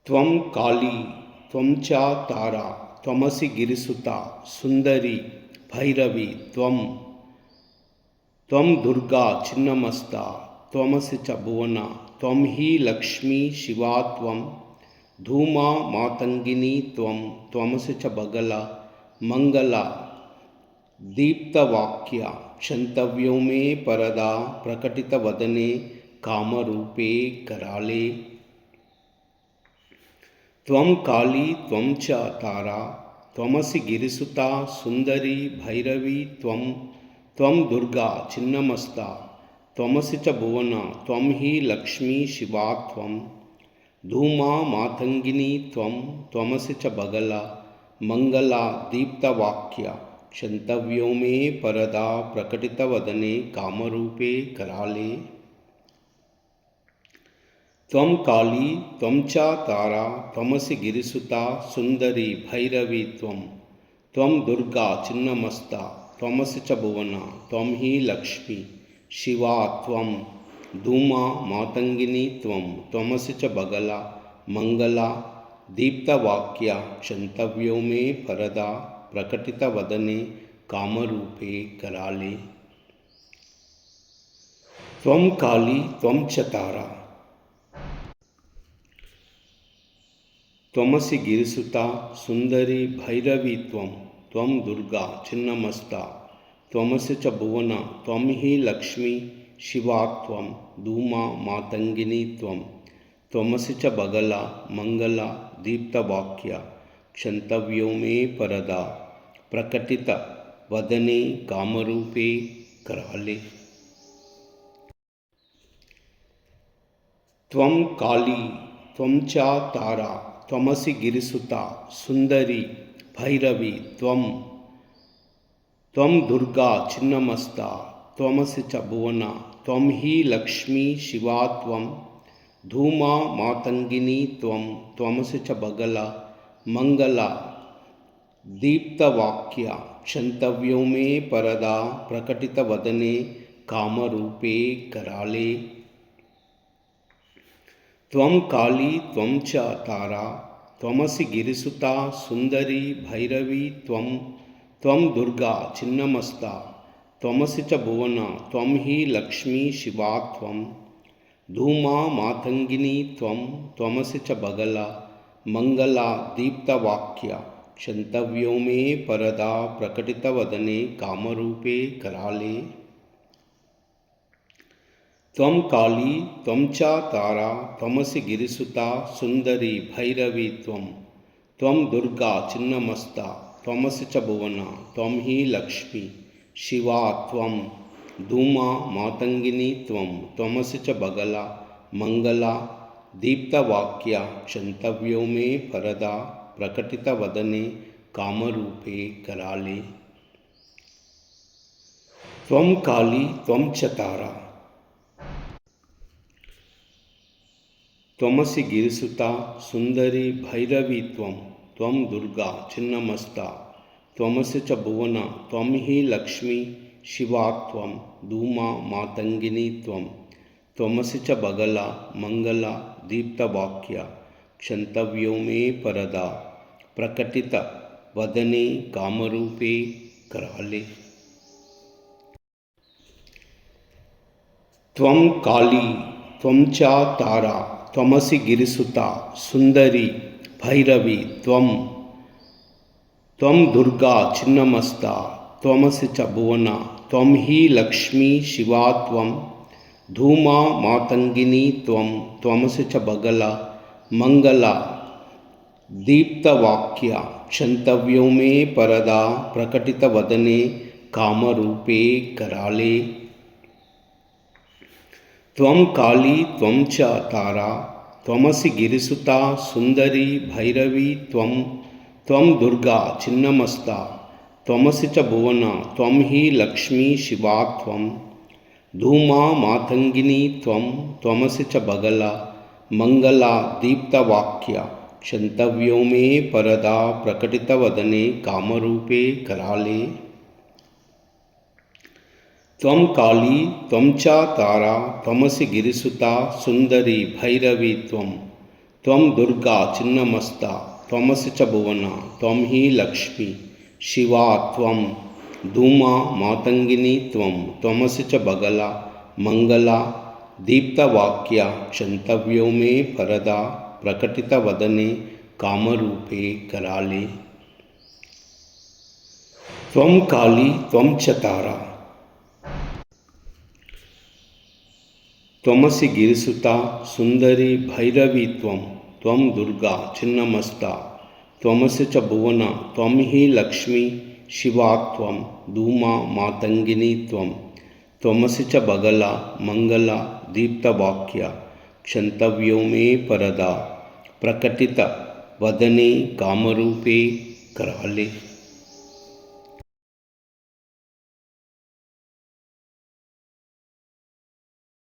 त्वं काली त्वं च तारा त्वमसि गिरिसुता सुंदरी भैरवी त्वं दुर्गा छिन्नमस्ता त्वमसि च भुवना त्वं हि लक्ष्मी शिवा त्वं धूमा मातंगिनी त्वमसि च बगला मंगला दीप्तवाक्या क्षंतव्यो मे परदा प्रकटितवदने कामरूपे कराले। त्वं काली त्वं च तारा त्वमसि गिरिसुता सुंदरी भैरवी त्वं दुर्गा छिन्नमस्ता त्वमसि च भुवना त्वं हि लक्ष्मी शिवा त्वं धूमा मातंगिनी त्वमसि च बगला मंगला दीप्तवाक्या क्षंतव्यो मे परदा प्रकटितवदने कामरूपे कराले। त्वं काली त्वं च तारा त्वमसि गिरिसुता सुंदरी भैरवी त्वं दुर्गा छिन्नमस्ता त्वमसि च भुवना त्वं हि लक्ष्मी शिवा त्वं धूमा मातंगिनी त्वमसि च बगला मंगला दीप्तवाक्या क्षंतव्यो मे परदा प्रकटितवदने कामरूपे कराले। त्वं काली त्वं च तारा त्वमसि गिरिसुता सुंदरी भैरवी त्वं दुर्गा छिन्नमस्ता त्वमसि च भुवना त्वं हि लक्ष्मी शिवा त्वं धूमा मातंगिनी त्वमसि च बगला मंगला दीप्तवाक्या क्षंतव्यो मे परदा प्रकटितवदने कामरूपे कराले। त्वं काली त्वं च तारा त्वमसि गिरिसुता सुंदरी भैरवी त्वं दुर्गा छिन्नमस्ता त्वमसि च भुवना त्वं हि लक्ष्मी शिवा त्वं धूमा मातंगिनी त्वमसि च बगला मंगला दीप्तवाक्या क्षंतव्यो मे परदा प्रकटितवदने कामरूपे कराले। त्वं काली त्वं च तारा त्वमसि गिरिसुता सुंदरी भैरवी त्वं दुर्गा छिन्नमस्ता त्वमसि च भुवना त्वं हि लक्ष्मी शिवा त्वं धूमा मातंगिनी त्वमसि च बगला मंगला दीप्तवाक्या क्षंतव्यो मे परदा प्रकटितवदने कामरूपे कराले। त्वं काली त्वं च तारा त्वमसि गिरिसुता सुंदरी भैरवी त्वं दुर्गा छिन्नमस्ता त्वमसि च भुवना त्वं हि लक्ष्मी शिवा त्वं धूमा मातंगिनी त्वमसि च बगला मंगला दीप्तवाक्या क्षंतव्यो मे परदा प्रकटितवदने कामरूपे कराले। त्वं काली त्वं च तारा त्वमसि गिरिसुता सुंदरी भैरवी त्वं दुर्गा छिन्नमस्ता त्वमसि च भुवना त्वं हि लक्ष्मी शिवा त्वं धूमा मातंगिनी त्वमसि च बगला मंगला दीप्तवाक्या क्षंतव्यो मे परदा प्रकटितवदने कामरूपे कराले। त्वं काली त्वं च तारा त्वमसि गिरिसुता सुंदरी भैरवी त्वं दुर्गा छिन्नमस्ता त्वमसि च भुवना त्वं हि लक्ष्मी शिवा त्वं धूमा मातंगिनी त्वमसि च बगला मंगला दीप्तवाक्या क्षंतव्यो मे परदा प्रकटितवदने कामरूपे कराले। त्वं काली त्वं च तारा त्वमसि गिरिसुता सुंदरी भैरवी त्वं दुर्गा छिन्नमस्ता त्वमसि च भुवना त्वं हि लक्ष्मी शिवा त्वं धूमा मातंगिनी त्वमसि च बगला मंगला दीप्तवाक्या क्षंतव्यो मे परदा प्रकटितवदने कामरूपे कराले। त्वं काली त्वं च तारा त्वमसि गिरिसुता सुंदरी भैरवी त्वं दुर्गा छिन्नमस्ता त्वमसि च भुवना त्वं हि लक्ष्मी शिवा त्वं धूमा मातङ्गिनी त्वं त्वमसि च बगला मङ्गला दीप्तवाक्या क्षन्तव्यो मे परदा प्रकटितवदने कामरूपे कराले। त्वं काली त्वं च तारा त्वमसि गिरिसुता सुन्दरी भैरवी त्वं त्वं दुर्गा छिन्नमस्ता त्वमसि च भुवना त्वं हि लक्ष्मी शिवा त्वं धूमा मातङ्गिनी त्वं त्वमसि च बगला मङ्गला दीप्तवाक्या क्षन्तव्यो मे परदा प्रकटितवदने कामरूपे कराले।